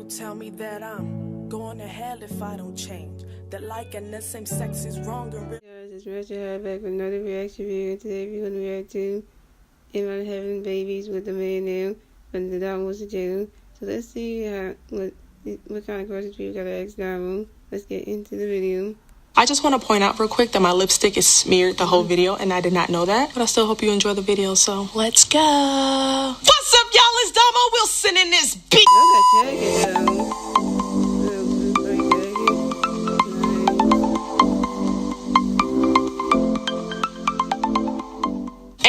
tell me that I'm going to hell if I don't change. That liking the same sex is wrong and guys, it's Rachel back with another reaction video. Today we're gonna react to Am I having babies with the man now from the Domo channel. So let's see what kind of questions we gotta ask Domo. Let's get into the video. I just want to point out real quick that my lipstick is smeared the whole video, and I did not know that. But I still hope you enjoy the video, so let's go. What's up, y'all? It's Domo Wilson in this beat.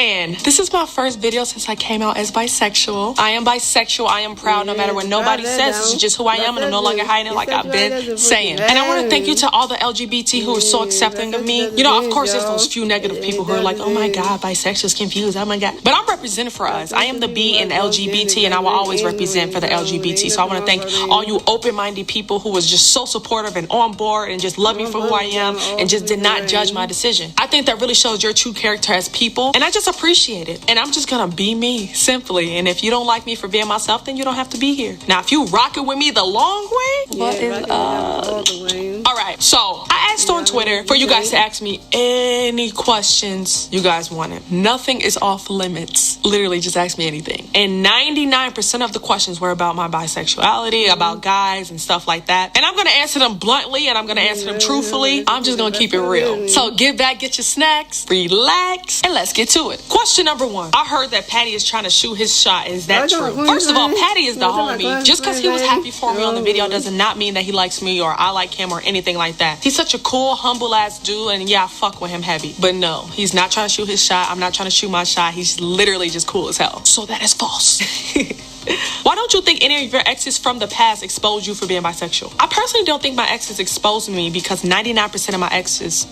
And this is my first video since I came out as bisexual. I am bisexual. I am proud no matter what nobody says. This is just who I am, and I'm no longer hiding it like I've been saying. And I want to thank you to all the LGBT who are so accepting of me. You know, of course, there's those few negative people who are like, oh my God, bisexual is confused. Oh my God. But I'm representing for us. I am the B in LGBT, and I will always represent for the LGBT. So I want to thank all you open-minded people who was just so supportive and on board and just love me for who I am and just did not judge my decision. I think that really shows your true character as people, and I just appreciate it. And I'm just gonna be me, simply. And if you don't like me for being myself, then you don't have to be here. Now, if you rocking with me the long way, what is up? Alright, so I asked on Twitter for you guys to ask me any questions you guys wanted. Nothing is off limits. Literally, just ask me anything. And 99% of the questions were about my bisexuality, about guys and stuff like that. And I'm gonna answer them bluntly, and I'm gonna answer them truthfully. I'm just gonna keep it real. So get back, get your snacks, relax, and let's get to it. Question number one. I heard that Patty is trying to shoot his shot. Is that true? First of all, Patty is the homie. Just because he was happy for me on the video does not mean that he likes me or I like him or anything like that. He's such a cool, humble ass dude, and yeah, I fuck with him heavy. But no, he's not trying to shoot his shot. I'm not trying to shoot my shot. He's literally just cool as hell. So that is false. Why don't you think any of your exes from the past exposed you for being bisexual? I personally don't think my exes exposed me because 99% of my exes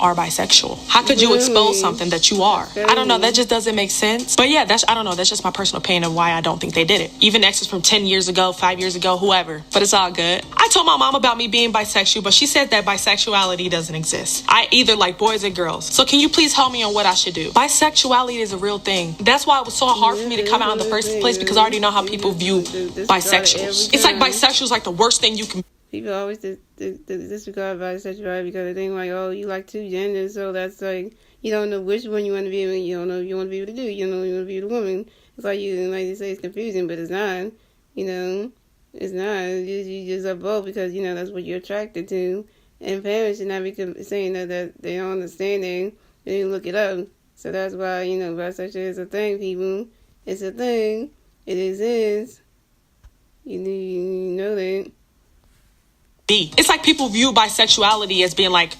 are bisexual. How could you expose something that you are? I don't know, that just doesn't make sense. But yeah, I don't know, that's just my personal opinion of why I don't think they did it. Even exes from 10 years ago, 5 years ago, whoever. But it's all good. I told my mom about me being bisexual, but she said that bisexuality doesn't exist. I either like boys or girls. So can you please help me on what I should do? Bisexuality is a real thing. That's why it was so hard for me to come out in the first place, because I already know how people view bisexuals. It's like bisexual is like the worst thing you can. People always disregard bisexuality because they think like, oh, you like two genders, so that's like, you don't know which one you want to be able, you don't know if you want to be able to do, you don't know you want to be with a woman. It's like like they say, it's confusing, but it's not, you know, it's not. You just are both because, you know, that's what you're attracted to. And parents should not be saying that they don't understand it, they didn't look it up. So that's why, you know, bisexual is a thing, people. It's a thing. It exists. You know that. It's like people view bisexuality as being like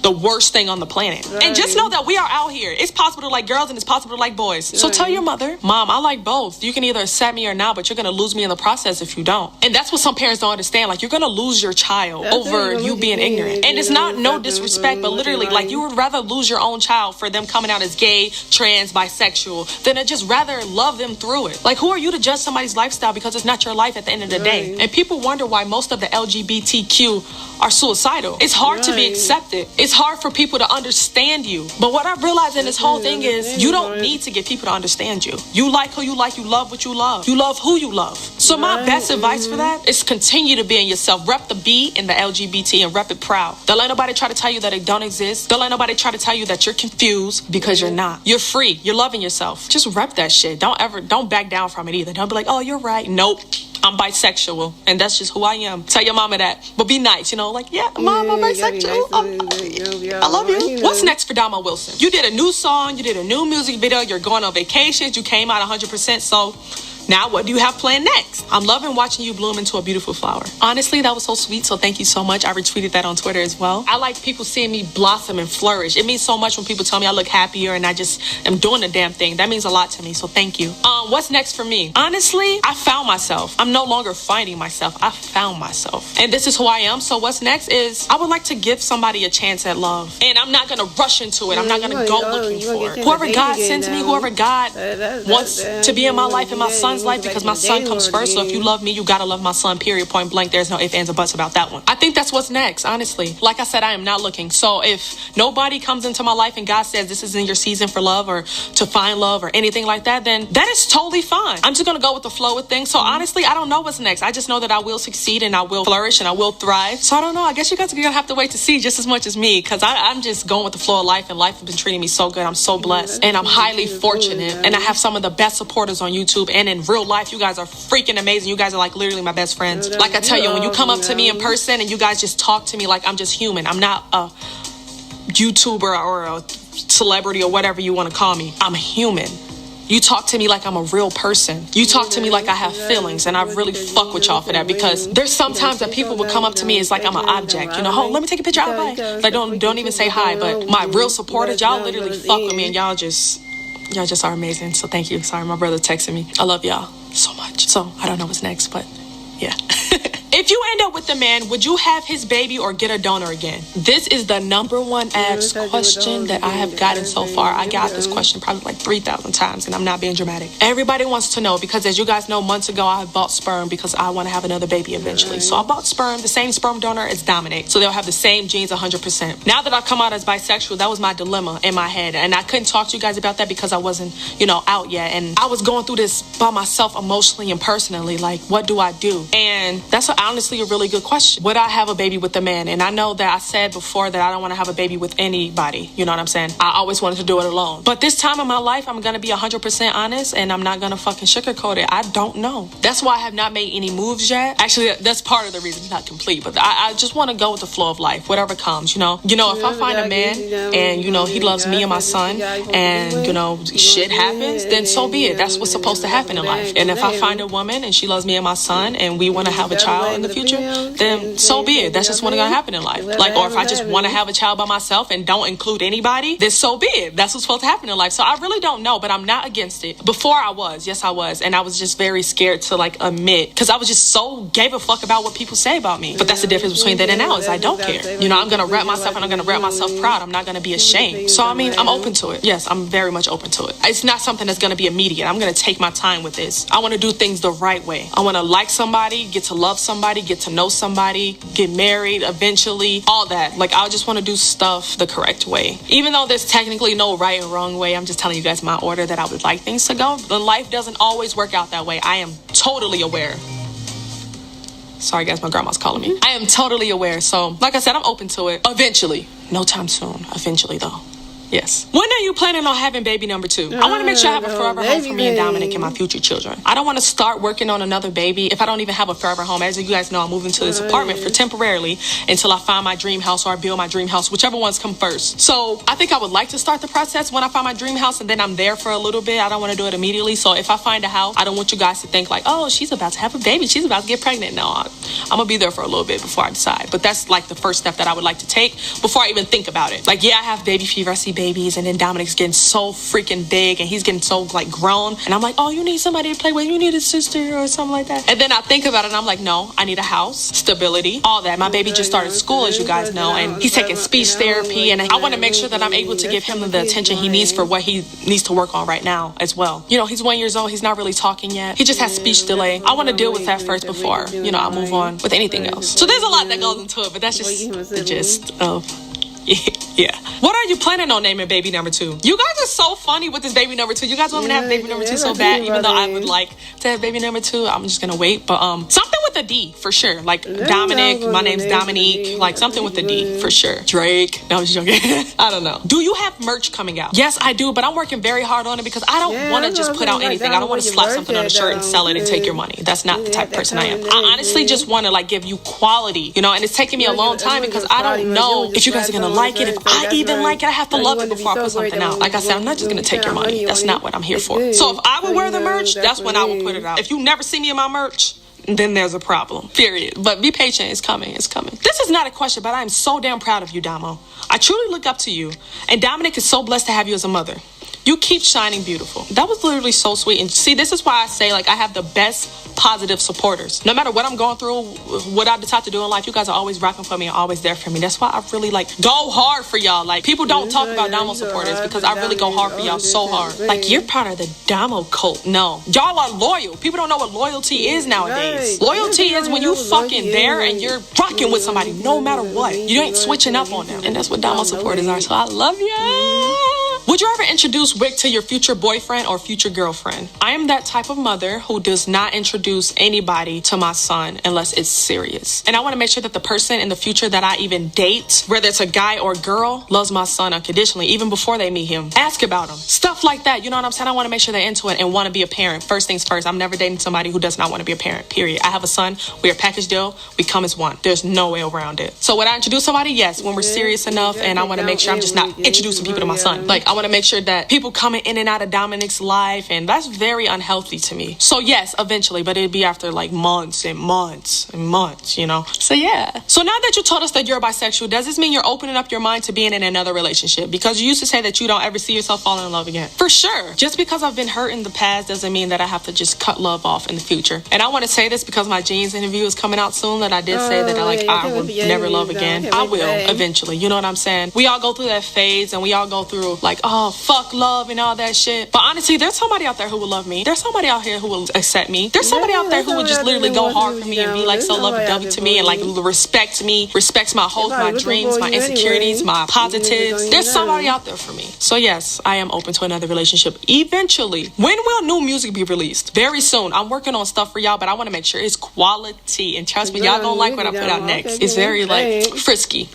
the worst thing on the planet. Right. And just know that we are out here. It's possible to like girls and it's possible to like boys. Right. So tell your mother, Mom, I like both. You can either accept me or not, but you're going to lose me in the process if you don't. And that's what some parents don't understand. Like, you're going to lose your child over you being ignorant. And it's not no disrespect, but literally, like, you would rather lose your own child for them coming out as gay, trans, bisexual, than to just rather love them through it. Like, who are you to judge somebody's lifestyle because it's not your life at the end of the day? And people wonder why most of the LGBTQ are suicidal. It's hard to be accepted. It's hard for people to understand you. But what I've realized in this whole thing is you don't need to get people to understand you. You like who you like. You love what you love. You love who you love. So my best advice for that is continue to be in yourself. Rep the B in the LGBT and rep it proud. Don't let nobody try to tell you that it don't exist. Don't let nobody try to tell you that you're confused, because you're not. You're free. You're loving yourself. Just rep that shit. Don't back down from it either. Don't be like, oh, you're right. Nope. I'm bisexual, and that's just who I am. Tell your mama that, but be nice, you know, like, yeah, Mom, I'm bisexual. I love you. What's next for Domo Wilson? You did a new song, you did a new music video, you're going on vacations, you came out 100%, so now what do you have planned next? I'm loving watching you bloom into a beautiful flower. Honestly, that was so sweet, so thank you so much. I retweeted that on Twitter as well. I like people seeing me blossom and flourish. It means so much when people tell me I look happier and I just am doing the damn thing. That means a lot to me, so thank you. What's next for me? Honestly, I found myself. I'm no longer finding myself. I found myself. And this is who I am, so what's next is I would like to give somebody a chance at love. And I'm not going to rush into it. I'm not going to go looking for it. Whoever God sends me, whoever God wants to be in my life and my son's son's life because my son comes first. So if you love me, you gotta love my son, period, point blank. There's no ifs, ands, or buts about that one. I think that's what's next, honestly. Like I said, I am not looking. So if nobody comes into my life and God says this isn't your season for love or to find love or anything like that, then that is totally fine. I'm just gonna go with the flow with things. So honestly, I don't know what's next. I just know that I will succeed and I will flourish and I will thrive. So I don't know. I guess you guys are gonna have to wait to see just as much as me, because I'm just going with the flow of life, and life has been treating me so good. I'm so blessed and I'm highly fortunate, and I have some of the best supporters on YouTube and in real life. You guys are freaking amazing. You guys are like literally my best friends. Like I tell you, when you come up to me in person and you guys just talk to me like I'm just human. I'm not a YouTuber or a celebrity or whatever you want to call me. I'm human. You talk to me like I'm a real person. You talk to me like I have feelings, and I really fuck with y'all for that, because there's sometimes that people will come up to me as like I'm an object. You know, oh, let me take a picture. Oh, bye. Like don't even say hi. But my real supporters, y'all literally fuck with me, and y'all just are amazing. So thank you. Sorry, my brother texted me. I love y'all so much. So I don't know what's next, but yeah. If you end up with a man, would you have his baby or get a donor again? This is the number one asked question that I have gotten so far. I got this question probably like 3,000 times, and I'm not being dramatic. Everybody wants to know, because as you guys know, months ago I bought sperm because I want to have another baby eventually. So I bought sperm, the same sperm donor as Dominic. So they'll have the same genes 100%. Now that I've come out as bisexual, that was my dilemma in my head. And I couldn't talk to you guys about that because I wasn't, out yet. And I was going through this by myself emotionally and personally. Like, what do I do? And that's honestly a really good question. Would I have a baby with a man? And I know that I said before that I don't want to have a baby with anybody. You know what I'm saying? I always wanted to do it alone. But this time in my life, I'm going to be 100% honest, and I'm not going to fucking sugarcoat it. I don't know. That's why I have not made any moves yet. Actually, that's part of the reason. It's not complete, but I just want to go with the flow of life, whatever comes, if I find a man and, he loves me and my son, and, shit happens, then so be it. That's what's supposed to happen in life. And if I find a woman and she loves me and my son and we want to have a child in the future, then so be it. That's just what's going to happen in life. Like, or if I just want to have a child by myself and don't include anybody, then so be it. That's what's supposed to happen in life. So I really don't know, but I'm not against it. Before I was, yes I was, and I was just very scared to admit, because I was just so gave a fuck about what people say about me. But that's the difference between then and now, is I don't care. I'm going to rep myself, and I'm going to rep myself proud. I'm not going to be ashamed. So I'm open to it. Yes, I'm very much open to it. It's not something that's going to be immediate. I'm going to take my time with this. I want to do things the right way. I want to like somebody, get to love somebody, get to know somebody, get married eventually, all that. I just want to do stuff the correct way. Even though there's technically no right and wrong way, I'm just telling you guys my order that I would like things to go. But life doesn't always work out that way. I am totally aware. Sorry guys, my grandma's calling me. I am totally aware. So like I said, I'm open to it. Eventually. No time soon. Eventually though. Yes. When are you planning on having baby number 2? I want to make sure I have a forever home for me and Dominic and my future children. I don't want to start working on another baby if I don't even have a forever home. As you guys know, I'm moving to this apartment for temporarily until I find my dream house or I build my dream house, whichever ones come first. So I think I would like to start the process when I find my dream house, and then I'm there for a little bit. I don't want to do it immediately. So if I find a house, I don't want you guys to think like, oh, she's about to have a baby, she's about to get pregnant. No, I'm gonna be there for a little bit before I decide. But that's the first step that I would like to take before I even think about it. I have baby fever, I see babies, and then Dominic's getting so freaking big and he's getting so grown, and I'm like, oh, you need somebody to play with, you need a sister or something like that. And then I think about it and I'm like, no, I need a house, stability, all that. My baby just started school, as you guys know, and he's taking speech therapy, and I want to make sure that I'm able to give him the attention he needs for what he needs to work on right now as well. He's 1 year old, he's not really talking yet, he just has speech delay. I want to deal with that first before I move on with anything else. So there's a lot that goes into it, but that's just the gist of yeah. What are you planning on naming baby number 2? You guys are so funny with this baby number 2. You guys want me to have baby number 2 so bad, even though I would like to have baby number 2. I'm just gonna wait. But something with a D for sure. Dominic, my name's Dominique. Something with a D for sure. Drake. No, I'm just joking. I don't know. Do you have merch coming out? Yes, I do, but I'm working very hard on it because I don't want to just put out anything. I don't want to slap something on a shirt and sell it and take your money. That's not the type of person I am. I honestly just want to give you quality, and it's taking me a long time because I don't know if you guys are gonna like it. If I even like it, I have to love it before I put something out. Like I said, I'm not just gonna take your money. That's not what I'm here for. So if I would wear the merch, that's when I will put it out. If you never see me in my merch, then there's a problem, period. But be patient, it's coming. This is not a question, but I'm so damn proud of you, Domo. I truly look up to you, and Dominic is so blessed to have you as a mother. You keep shining beautiful. That was literally so sweet. And see, this is why I say, like, I have the best positive supporters. No matter what I'm going through, what I decide to do in life, you guys are always rocking for me and always there for me. That's why I really, like, go hard for y'all. Like, people don't talk about Domo supporters because I really go hard for y'all so hard. Like, you're part of the Domo cult. No. Y'all are loyal. People don't know what loyalty is nowadays. Loyalty is when you fucking there and you're rocking with somebody no matter what. You ain't switching up on them. And that's what Domo supporters are. So I love you. Would you ever introduce Wick to your future boyfriend or future girlfriend? I am that type of mother who does not introduce anybody to my son unless it's serious. And I want to make sure that the person in the future that I even date, whether it's a guy or girl, loves my son unconditionally, even before they meet him. Ask about him. Stuff like that. You know what I'm saying? I want to make sure they're into it and want to be a parent. First things first. I'm never dating somebody who does not want to be a parent, period. I have a son. We are a package deal. We come as one. There's no way around it. So would I introduce somebody? Yes, when we're serious enough, and I want to make sure I'm just not introducing people to my son. Like, I want to make sure that people coming in and out of Dominic's life, and that's very unhealthy to me. So yes, eventually, but it'd be after like months and months and months, you know? So yeah. So now that you told us that you're bisexual, does this mean you're opening up your mind to being in another relationship? Because you used to say that you don't ever see yourself falling in love again. For sure. Just because I've been hurt in the past doesn't mean that I have to just cut love off in the future. And I want to say this because my jeans interview is coming out soon, that I did say that I will never love again. I will eventually. You know what I'm saying? We all go through that phase, and we all go through like, oh, fuck love and all that shit. But honestly, there's somebody out there who will love me. There's somebody out here who will accept me. There's somebody out there who will just literally go hard for me and be like so lovey-dovey to me and like respect me, respects my hopes, my dreams, my insecurities, my positives. There's somebody out there for me. So yes, I am open to another relationship eventually. When will new music be released? Very soon. I'm working on stuff for y'all, but I want to make sure it's quality. And trust me, y'all gonna like what I put out next. It's very like frisky.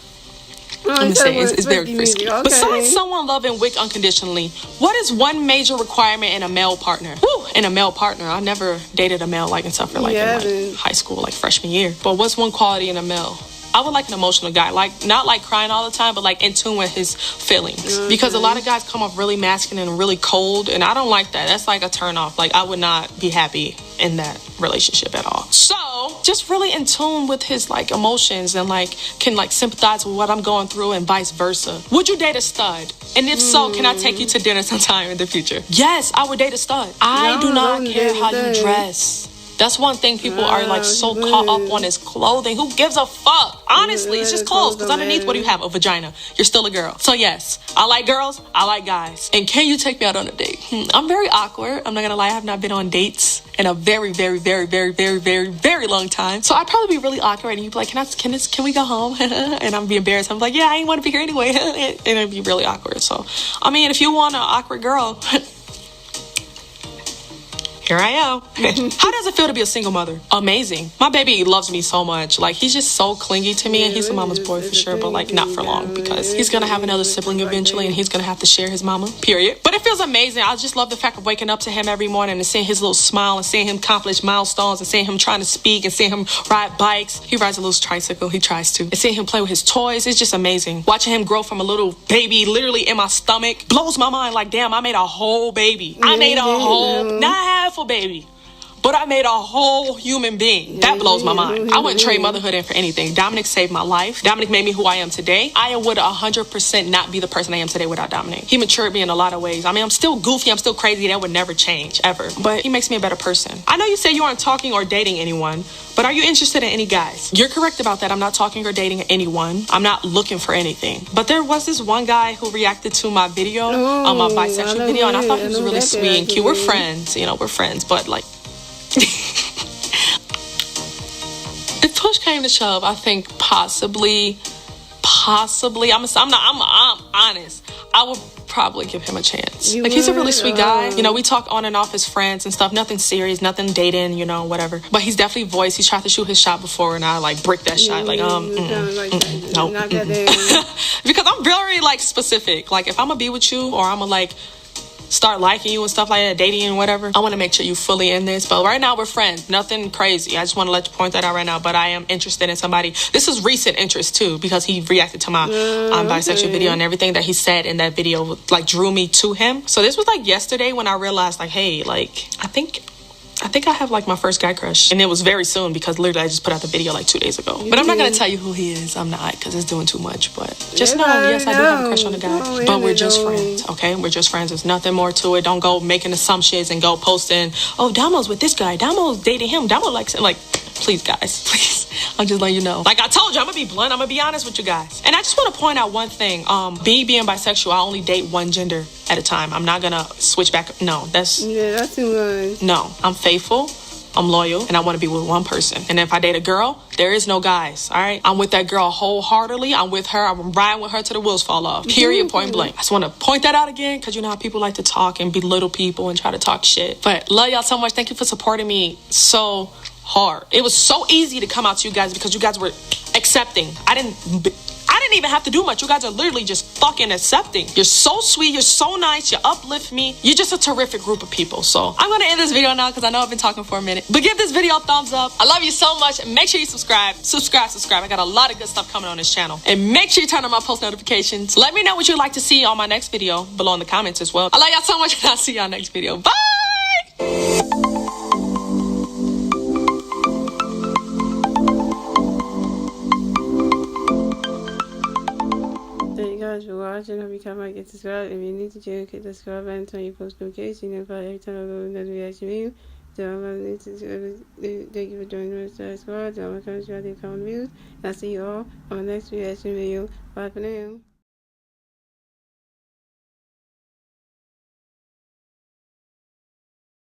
I'm gonna say it's very frisky. Okay. Besides someone loving Wick unconditionally, what is one major requirement in a male partner? Woo, in a male partner, I never dated a male like except for like in like high school, like freshman year. But what's one quality in a male? I would like an emotional guy, like not like crying all the time, but like in tune with his feelings. Because a lot of guys come off really masculine and really cold, and I don't like that. That's like a turn off. Like I would not be happy in that relationship at all. So just really in tune with his like emotions and like can like sympathize with what I'm going through and vice versa. Would you date a stud? And if so, can I take you to dinner sometime in the future? Yes, I would date a stud. I do not care how you dress. That's one thing people are like so caught up on is clothing. Who gives a fuck? Honestly, it's just clothes. Because underneath, what do you have? A vagina. You're still a girl. So yes, I like girls. I like guys. And can you take me out on a date? I'm very awkward. I'm not gonna lie. I have not been on dates in a very, very, very, very, very, very, very long time. So I'd probably be really awkward. And you'd be like, can we go home? And I'm be embarrassed. I'm like, yeah, I ain't want to be here anyway. And it'd be really awkward. So, I mean, if you want an awkward girl, here I am. How does it feel to be a single mother? Amazing. My baby loves me so much. Like, he's just so clingy to me, and he's a mama's boy for sure, but like not for long because he's gonna have another sibling eventually, and he's gonna have to share his mama, period. But it feels amazing. I just love the fact of waking up to him every morning and seeing his little smile and seeing him accomplish milestones and seeing him trying to speak and seeing him ride bikes. He rides a little tricycle. He tries to. And seeing him play with his toys. It's just amazing. Watching him grow from a little baby literally in my stomach blows my mind. Like, damn, I made a whole baby. I made a whole, not half a baby, but I made a whole human being. That blows my mind. I wouldn't trade motherhood in for anything. Dominic saved my life. Dominic made me who I am today. I would 100% not be the person I am today without Dominic. He matured me in a lot of ways. I mean, I'm still goofy. I'm still crazy. That would never change, ever. But he makes me a better person. I know you say you aren't talking or dating anyone, but are you interested in any guys? You're correct about that. I'm not talking or dating anyone. I'm not looking for anything. But there was this one guy who reacted to my video, on my bisexual video, and I thought he was really sweet and cute. We're friends. You know, we're friends. But like, if push came to shove, I think possibly, I'm honest, I would probably give him a chance. Like, he's a really sweet guy. You know, we talk on and off as friends and stuff. Nothing serious, nothing dating, you know, whatever. But he's definitely voiced. He's tried to shoot his shot before, and I like brick that shot. Like, no. Because I'm very like specific. Like, if I'm gonna be with you or I'm gonna like start liking you and stuff like that, dating and whatever, I want to make sure you fully in this. But right now we're friends, nothing crazy. I just want to let you point that out right now. But I am interested in somebody. This is recent interest too, because he reacted to my bisexual video, and everything that he said in that video like drew me to him. So this was like yesterday when I realized like, hey, like I think I think I have like my first guy crush, and it was very soon because literally I just put out the video like 2 days ago. But I'm not gonna tell you who he is. I'm not, because it's doing too much. But just know, yes, I do have a crush on the guy, but we're just friends. Okay, we're just friends. There's nothing more to it. Don't go making assumptions and go posting, oh, Domo's with this guy, Domo's dating him, Domo likes him. Like, please, guys, please. I'm just letting you know. Like I told you, I'm gonna be blunt. I'm gonna be honest with you guys. And I just want to point out one thing. Being bisexual, I only date one gender at a time. I'm not gonna switch back. No, that's too much. No, I'm faithful, I'm loyal, and I want to be with one person. And if I date a girl, there is no guys, all right? I'm with that girl wholeheartedly. I'm with her. I'm riding with her till the wheels fall off. Period, point blank. I just want to point that out again because you know how people like to talk and belittle people and try to talk shit. But love y'all so much. Thank you for supporting me so hard. It was so easy to come out to you guys because you guys were accepting. I didn't even have to do much. You guys are literally just fucking accepting. You're so sweet. You're so nice. You uplift me. You're just a terrific group of people. So I'm going to end this video now because I know I've been talking for a minute. But give this video a thumbs up. I love you so much. Make sure you subscribe. Subscribe. I got a lot of good stuff coming on this channel. And make sure you turn on my post notifications. Let me know what you'd like to see on my next video below in the comments as well. I love y'all so much and I'll see y'all next video. Bye! Thank you guys for watching. Hope you come back and subscribe. If you're new to the channel, click the subscribe button, turn your post notifications, and every time I upload another reaction video. So I'm going to thank you for joining the squad. I'm going to comment views. And I'll see you all on the next reaction video. Bye for now.